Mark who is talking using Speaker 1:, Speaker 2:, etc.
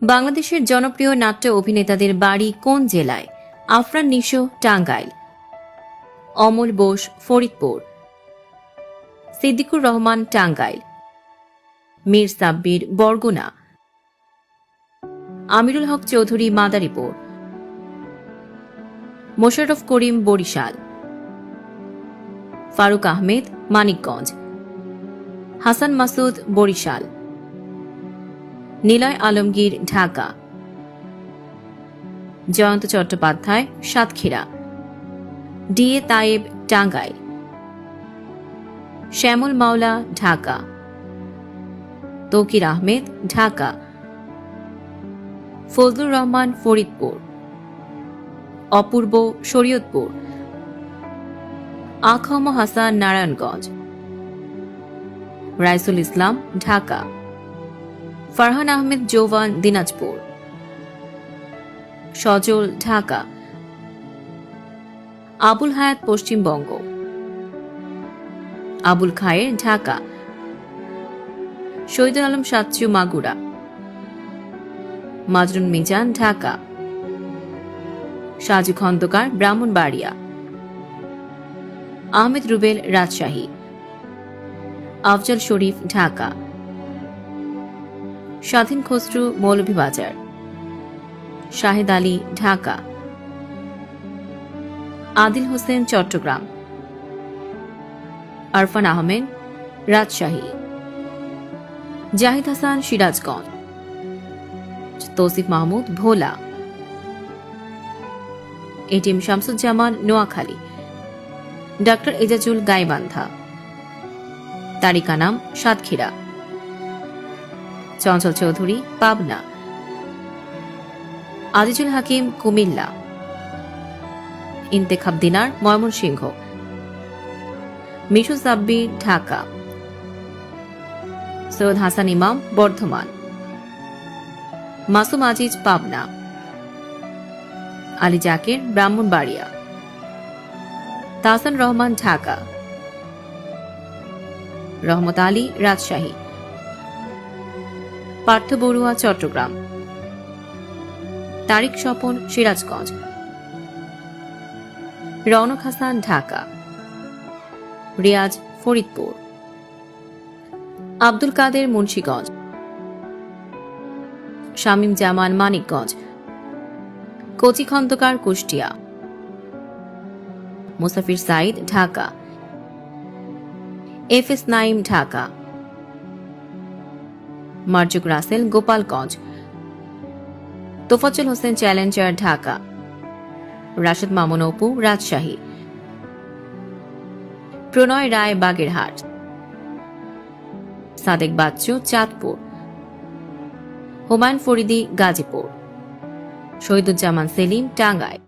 Speaker 1: বাংলাদেশের জনপ্রিয় নাট্য অভিনেতাদের বাড়ি কোন জেলায়? আফরান নিশো টাঙ্গাইল, অমল বোস ফরিদপুর, সিদ্দিকুর রহমান টাঙ্গাইল, মীর সাব্বির বরগুনা, আমিরুল হক চৌধুরী মাদারীপুর, মোশাররফ করিম বরিশাল, ফারুক আহমেদ মানিকগঞ্জ, হাসান মাসুদ বরিশাল, নিলয় আলমগীর ঢাকা, জয়ন্ত চট্টোপাধ্যায় সাতক্ষীরা, ডিএ তায়েব টাঙ্গাইল, শ্যামল মাওলা ঢাকা, তৌকির আহমেদ ঢাকা, ফজলুর রহমান ফরিদপুর, অপূর্ব শরীয়তপুর, আখম হাসান নারায়ণগঞ্জ, রাইসুল ইসলাম ঢাকা, ফারহান আহমেদ জোভান দিনাজপুর, সজল ঢাকা, আবুল হায়াত পশ্চিমবঙ্গ, আবুল খায়ের ঢাকা, শহীদুল আলম সাচ্চু মাগুরা, মাজরুন মিজান ঢাকা, সাজু খন্দকার ব্রাহ্মণবাড়িয়া, আহমেদ রুবেল রাজশাহী, আফজল শরীফ ঢাকা, স্বাধীন খসরু মৌলভীবাজার, শাহেদ আলী ঢাকা, আদিল হোসেন চট্টগ্রাম, আরফান আহমেদ রাজশাহী, জাহিদ হাসান সিরাজগঞ্জ, তৌসিফ মাহমুদ ভোলা, এটিএম শামসুজ্জামান নোয়াখালী, ডাক্তার এজাজুল গাইবান্ধা, তারিক আনাম সাতক্ষীরা, চঞ্চল চৌধুরী পাবনা, আজিজুল হাকিম কুমিল্লা, ইন্তেখাব দিনার ময়মনসিংহ, মিশু সাব্বির ঢাকা, সৈয়দ হাসান ইমাম বর্ধমান, মাসুম আজিজ পাবনা, আলী জাকির ব্রাহ্মণবাড়িয়া, তাহসান রহমান ঢাকা, রহমত আলী রাজশাহী, পার্থ বড়ুয়া চট্টগ্রাম, তারিক স্বপন সিরাজগঞ্জ, রওনক হাসান ঢাকা, রিয়াজ ফরিদপুর, আব্দুল কাদের মুন্সিগঞ্জ, শামীম জামান মানিকগঞ্জ, কচি খন্দকার কুষ্টিয়া, মুসাফির সাইদ ঢাকা, এফএস নাইম ঢাকা, মার্জুক রাসেল গোপালগঞ্জ, তোফাজ্জল হোসেন চ্যালেঞ্জার ঢাকা, রাশেদ মামুন অপু রাজশাহী, প্রণয় রায় বাগেরহাট, সাদেক বাচ্চু চাঁদপুর, হুমায়ুন ফরিদি গাজীপুর, শহীদুজ্জামান সেলিম টাঙ্গাইল।